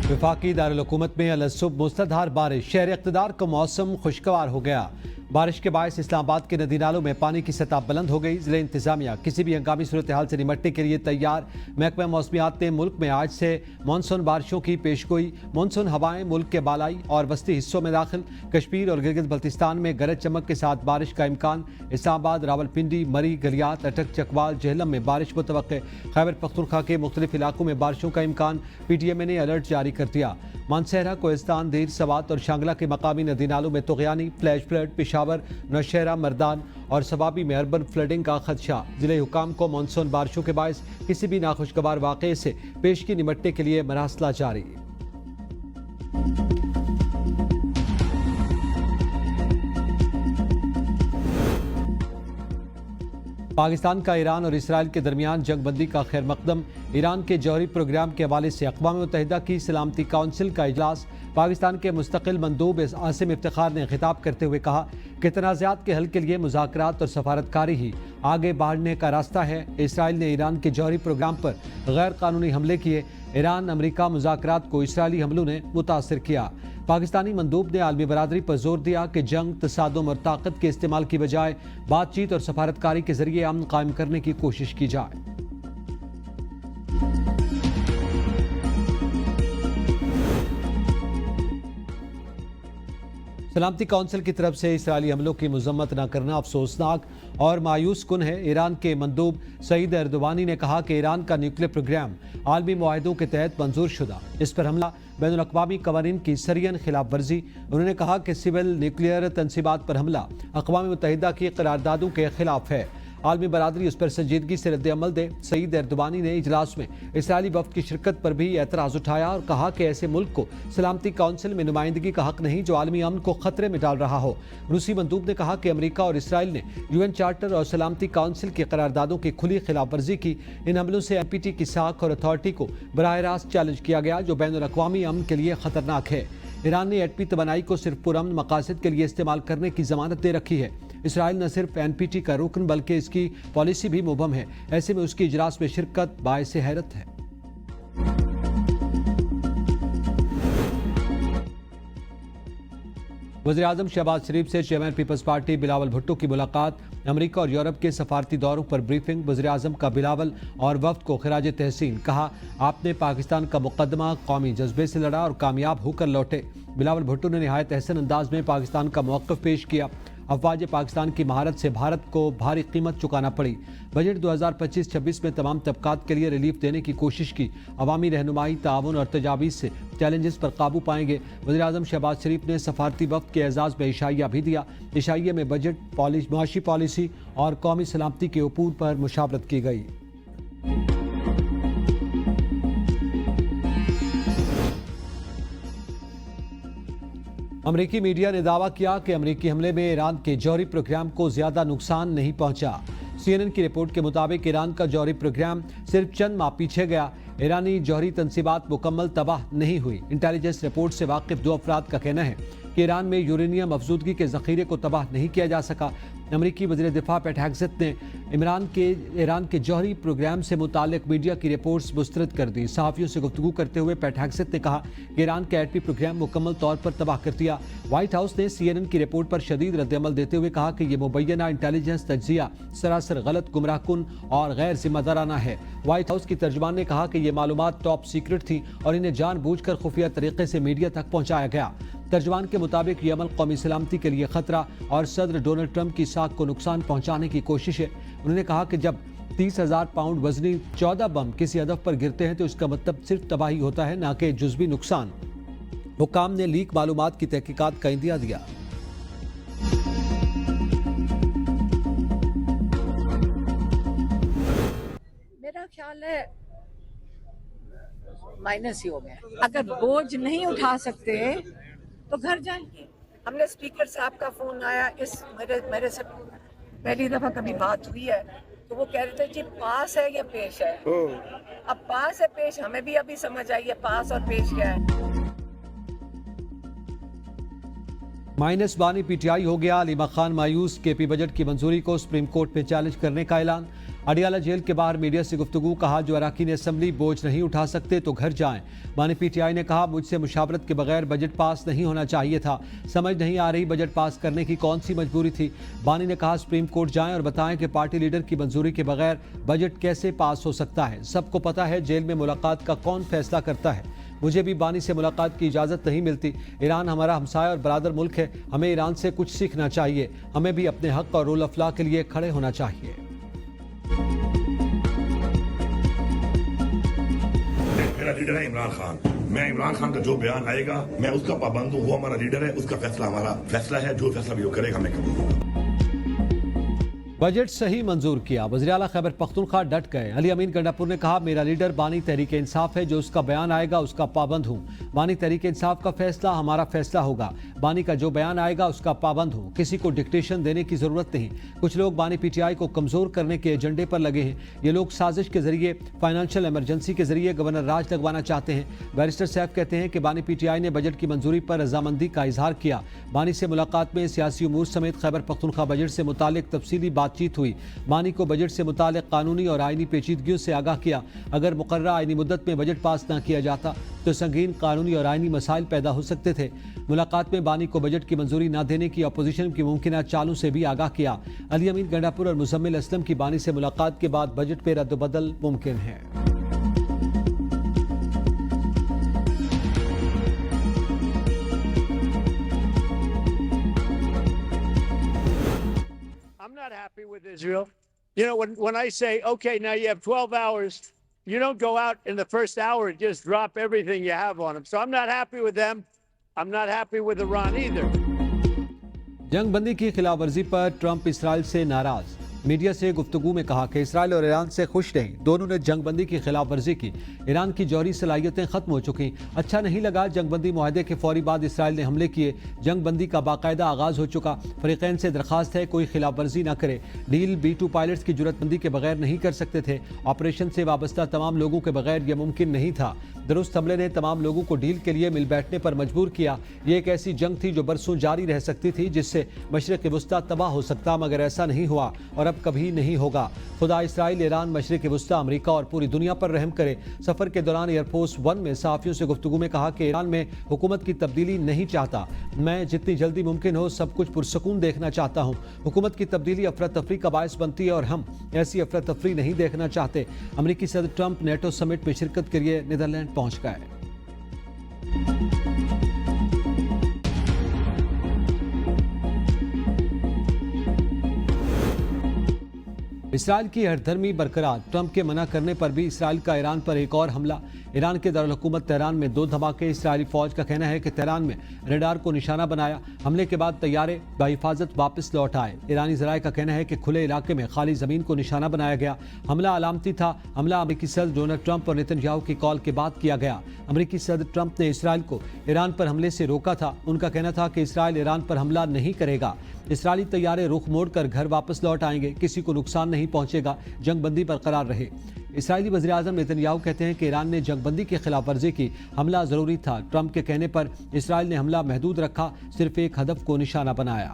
वफाकी दारुल-हुकूमत में अलसुब मुसलधार बारिश, शहर इक़्तिदार का मौसम खुशगवार हो गया। बारिश के बायस इस्लामाबाद के नदी नालों में पानी की सतह बुलंद हो गई। ज़िला इंतजामिया किसी भी हंगामी सूरत हाल से निपटने के लिए तैयार। महकमा मौसमियात ने मुल्क में आज से मानसून बारिशों की पेशगोई। मानसून हवाएं मुल्क के बालाई और वस्ती हिस्सों में दाखिल। कश्मीर और गिलगित बल्तिस्तान में गरज चमक के साथ बारिश का इम्कान। इस्लामाबाद, रावलपिंडी, मरी, गलियात, अटक, चकवाल, जहलम में बारिश मुतवक्के। खैबर पख्तूनख्वा के मुख्तलिफ इलाकों में बारिशों का इम्कान। PTM ने अलर्ट जारी कर दिया। मानसहरा, कोहिस्तान, देर, सवात और शांगला के मकामी नदी नालों में तुग़यानी, फ्लैश फ्लड। पेशावर, नौशहरा, मर्दान और सवाबी में अर्बन फ्लडिंग का खदशा। जिले हुकाम को मानसून बारिशों के बायस किसी भी नाखुशगवार वाक़े से पेशगी निपटने के लिए मरासला जारी। पाकिस्तान का ईरान और इसराइल के दरमियान जंग बंदी का खैर मकदम। ईरान के जौहरी प्रोग्राम के हवाले से अक़वाम मुत्तहिदा की सलामती काउंसिल का इजलास। पाकिस्तान के मुस्तकिल मंदूब आसिम इफ्तिखार ने खिताब करते हुए कहा कि तनाज़ात के हल के लिए मुज़ाकरात और सफारतकारी ही आगे बढ़ने का रास्ता है। इसराइल ने ईरान के जौहरी प्रोग्राम पर गैर कानूनी हमले किए। ईरान अमरीका मुज़ाकरात को इसराइली हमलों ने मुतासिर किया। पाकिस्तानी मंदूब ने आलमी बरादरी पर जोर दिया कि जंग, तसादुम और ताकत के इस्तेमाल की बजाय बातचीत और सफारतकारी के जरिए अमन कायम करने की कोशिश की जाए। सलामती काउंसिल की तरफ से इसराइली हमलों की मजम्मत न करना अफसोसनाक और मायूस कुन है। ईरान के मंदूब सईद एर्दोवानी ने कहा कि ईरान का न्यूक्लियर प्रोग्राम आलमी मुआहदों के तहत मंजूर शुदा। इस पर हमला बैनुल-अक़वामी कवानीन की सरियन खिलाफ वर्जी। उन्होंने कहा कि सिविल न्यूक्लियर तनसीबात पर हमला अक़वाम मुत्तहिदा की करारदादों के खिलाफ है। आलमी बरादरी उस पर संजीदगी से रद्द-ए-अमल दे। सईद एर्दोवानी ने इजलास में इसराइली वफ़द की शिरकत पर भी एतराज़ उठाया और कहा कि ऐसे मुल्क को सलामती काउंसिल में नुमाइंदगी का हक नहीं जो आलमी अमन को खतरे में डाल रहा हो। रूसी मंदूब ने कहा कि अमरीका और इसराइल ने UN चार्टर और सलामती काउंसिल की करारदादों की खुली खिलाफ वर्जी की। इन हमलों से NPT की साख और अथॉरिटी को बराह रास्त चैलेंज किया गया जो बैनुल-अक़वामी अमन के लिए खतरनाक है। ईरान ने एटमी तवानाई को सिर्फ पुरअमन मकासद के लिए इस्तेमाल करने की जमानत दे रखी है। इसराइल न सिर्फ NPT का रुकन बल्कि इसकी पॉलिसी भी मुबहम है। ऐसे में उसकी इजलास में शिरकत बाइस हैरत है। वज़ीर-ए-आज़म शहबाज शरीफ से चेयरमैन पीपल्स पार्टी बिलावल भुट्टो की मुलाकात। अमरीका और यूरोप के सफारती दौरों पर ब्रीफिंग। वज़ीर-ए-आज़म का बिलावल और वफ्द को खिराज तहसीन। कहा आपने पाकिस्तान का मुकदमा कौमी जज्बे से लड़ा और कामयाब होकर लौटे। बिलावल भुट्टो ने निहायत अहसन अंदाज में पाकिस्तान का मौक़िफ़ पेश किया। अफवाज पाकिस्तान की महारत से भारत को भारी कीमत चुकाना पड़ी। बजट 2025-26 में तमाम तबकात के लिए रिलीफ देने की कोशिश की। अवामी रहनुमाई, ताउन और तजावीज़ से चैलेंजेस पर काबू पाएंगे। वज़ीर-ए-आज़म शहबाज शरीफ ने सफारती वफ़द के एजाज़ में इशाइया भी दिया। इशाइये में बजट, मुआशी पॉलिसी और कौमी सलामती के उसूल पर मुशावरत की गई। अमरीकी मीडिया ने दावा किया कि अमरीकी हमले में ईरान के जौहरी प्रोग्राम को ज्यादा नुकसान नहीं पहुंचा। CNN की रिपोर्ट के मुताबिक ईरान का जौहरी प्रोग्राम सिर्फ चंद माह पीछे गया। ईरानी जौहरी तनसीबात मुकम्मल तबाह नहीं हुई। इंटेलिजेंस रिपोर्ट से वाकिफ 2 अफराद का कहना है कि ईरान में यूरेनियम अफजूदगी के ज़ख़ीरे को तबाह नहीं किया जा सका। अमरीकी वज़ीर दिफा पैट हेग्सेथ ने ईरान के जौहरी प्रोग्राम से मुताल्लिक मीडिया की रिपोर्ट्स मुस्तरद कर दी। सहाफ़ियों से गुफ्तगू करते हुए पैट हेग्सेथ ने कहा कि ईरान का एटमी प्रोग्राम मुकम्मल तौर पर तबाह कर दिया। व्हाइट हाउस ने CNN की रिपोर्ट पर शदीद रद्द-ए-अमल देते हुए कहा कि यह मुबैना इंटेलिजेंस तज्ज़िया सरासर गलत, गुमराहकुन और गैर जिम्मेदाराना है। व्हाइट हाउस की तर्जुमान ने कहा कि ये मालूमात टॉप सीक्रेट थी और इन्हें जानबूझकर खुफिया तरीके से मीडिया तक पहुंचाया गया। तर्जुमान के मुताबिक ये अमल कौमी सलामती के लिए खतरा और सदर डोनाल्ड ट्रंप की साख को नुकसान पहुंचाने की कोशिश है। उन्होंने कहा कि जब 30,000 पाउंड वजनी 14 बम किसी हदफ पर गिरते हैं तो इसका मतलब सिर्फ तबाही होता है, न कि जुज़वी नुकसान। हुक्काम ने लीक मालूमात की तहकीकात का इंदिया दिया। मेरा ख्याल है माइनस ही हो गया। अगर बोझ नहीं उठा सकते तो घर जाएंगे। हमने स्पीकर साहब का फोन आया, इस मेरे से पहली दफा कभी बात हुई है तो वो कह रहे थे जी पास है या पेश है। अब पास है पेश हमें भी अभी समझ आई है पास और पेश क्या है। माइनस बानी PTI हो गया। अली खान मायूस। KP बजट की मंजूरी को सुप्रीम कोर्ट में चैलेंज करने का ऐलान। اڈیالہ جیل کے باہر میڈیا سے گفتگو، کہا جو اراکین اسمبلی بوجھ نہیں اٹھا سکتے تو گھر جائیں۔ بانی پی ٹی آئی نے کہا مجھ سے مشاورت کے بغیر بجٹ پاس نہیں ہونا چاہیے تھا، سمجھ نہیں آ رہی بجٹ پاس کرنے کی کون سی مجبوری تھی۔ بانی نے کہا سپریم کورٹ جائیں اور بتائیں کہ پارٹی لیڈر کی منظوری کے بغیر بجٹ کیسے پاس ہو سکتا ہے۔ سب کو پتہ ہے جیل میں ملاقات کا کون فیصلہ کرتا ہے۔ مجھے بھی بانی سے ملاقات کی اجازت نہیں ملتی۔ ایران ہمارا ہمسایہ اور برادر ملک ہے، ہمیں ایران سے کچھ سیکھنا چاہیے، ہمیں بھی اپنے حق اور رول آف لا کے لیے کھڑے ہونا چاہیے۔ میرا لیڈر ہے عمران خان، میں عمران خان کا جو بیان آئے گا میں اس کا پابند ہوں، وہ ہمارا لیڈر ہے، اس کا فیصلہ ہمارا فیصلہ ہے، جو فیصلہ بھی وہ کرے گا میں کروں گا۔ بجٹ صحیح منظور کیا، وزیر اعلیٰ خیبر پختونخوا ڈٹ گئے۔ علی امین گنڈا پور نے کہا میرا لیڈر بانی تحریک انصاف ہے، جو اس کا بیان آئے گا اس کا پابند ہوں۔ بانی تحریک انصاف کا فیصلہ ہمارا فیصلہ ہوگا، بانی کا جو بیان آئے گا اس کا پابند ہوں، کسی کو ڈکٹیشن دینے کی ضرورت نہیں۔ کچھ لوگ بانی پی ٹی آئی کو کمزور کرنے کے ایجنڈے پر لگے ہیں، یہ لوگ سازش کے ذریعے، فائنانشل ایمرجنسی کے ذریعے گورنر راج لگوانا چاہتے ہیں۔ بیرسٹر سیف کہتے ہیں کہ بانی پی ٹی آئی نے بجٹ کی منظوری پر رضامندی کا اظہار کیا۔ بانی سے ملاقات میں سیاسی امور سمیت خیبر پختونخوا بجٹ سے متعلق تفصیلی بات چیت ہوئی۔ بانی کو بجٹ سے متعلق قانونی اور آئینی پیچیدگیوں سے آگاہ کیا۔ اگر مقررہ آئینی مدت میں بجٹ پاس نہ کیا جاتا تو سنگین قانونی اور آئینی مسائل پیدا ہو سکتے تھے۔ ملاقات میں بانی کو بجٹ کی منظوری نہ دینے کی اپوزیشن کی ممکنہ چالوں سے بھی آگاہ کیا۔ علی امین گنڈا پور اور مزمل اسلم کی بانی سے ملاقات کے بعد بجٹ پہ رد و بدل ممکن ہے۔ I'm not happy with Israel. You know, when I say, okay, now you have 12 hours, you don't go out in the first hour and just drop everything you have on them. So I'm not happy with them. I'm not happy with Iran either. جنگ بندی کی خلاف ورزی پر Trump اسرائیل سے ناراض، media سے گفتگو میں کہا کہ اسرائیل اور ایران سے خوش نہیں، دونوں نے جنگ بندی کی خلاف ورزی کی، ایران کی جوہری صلاحیتیں ختم ہو چکی، اچھا نہیں لگا جنگ بندی معاہدے کے فوری بعد اسرائیل نے حملے کیے، جنگ بندی کا باقاعدہ آغاز ہو چکا، فریقین سے درخواست ہے کوئی خلاف ورزی نہ کرے، ڈیل B-2 پائلٹس کی جرات مندی کے بغیر نہیں کر سکتے تھے، آپریشن سے وابستہ تمام لوگوں کے بغیر یہ ممکن نہیں تھا، درست حملے نے تمام لوگوں کو ڈیل کے لیے مل بیٹھنے پر مجبور کیا، یہ ایک ایسی جنگ تھی جو برسوں جاری رہ سکتی تھی جس سے مشرق وسطیٰ تباہ ہو سکتا، مگر ایسا نہیں ہوا اور اب کبھی نہیں ہوگا۔ خدا اسرائیل، ایران، مشرق وسطیٰ، امریکہ اور پوری دنیا پر رحم کرے۔ سفر کے دوران ایئر فورس 1 میں صحافیوں سے گفتگو میں کہا کہ ایران میں حکومت کی تبدیلی نہیں چاہتا، میں جتنی جلدی ممکن ہو سب کچھ پرسکون دیکھنا چاہتا ہوں، حکومت کی تبدیلی افراتفری کا باعث بنتی ہے اور ہم ایسی افراتفری نہیں دیکھنا چاہتے۔ امریکی صدر ٹرمپ نیٹو سمٹ میں شرکت کے لیے نیدرلینڈ پہنچ گئے۔ اسرائیل کی ہر دھرمی برقرار، ٹرمپ کے منع کرنے پر بھی اسرائیل کا ایران پر ایک اور حملہ، ایران کے دارالحکومت تہران میں 2 دھماکے، اسرائیلی فوج کا کہنا ہے کہ تہران میں ریڈار کو نشانہ بنایا، حملے کے بعد طیارے بحفاظت واپس لوٹ آئے، ایرانی ذرائع کا کہنا ہے کہ کھلے علاقے میں خالی زمین کو نشانہ بنایا گیا، حملہ علامتی تھا، حملہ امریکی صدر ڈونلڈ ٹرمپ اور نیتن یاہو کی کال کے بعد کیا گیا، امریکی صدر ٹرمپ نے اسرائیل کو ایران پر حملے سے روکا تھا، ان کا کہنا تھا کہ اسرائیل ایران پر حملہ نہیں کرے گا، اسرائیلی طیارے رخ موڑ کر گھر واپس لوٹ آئیں گے، کسی کو نقصان نہیں پہنچے گا، جنگ بندی برقرار رہے۔ اسرائیلی وزیراعظم نیتن یاہو کہتے ہیں کہ ایران نے جنگ بندی کی خلاف ورزی کی، حملہ ضروری تھا، ٹرمپ کے کہنے پر اسرائیل نے حملہ محدود رکھا، صرف ایک ہدف کو نشانہ بنایا۔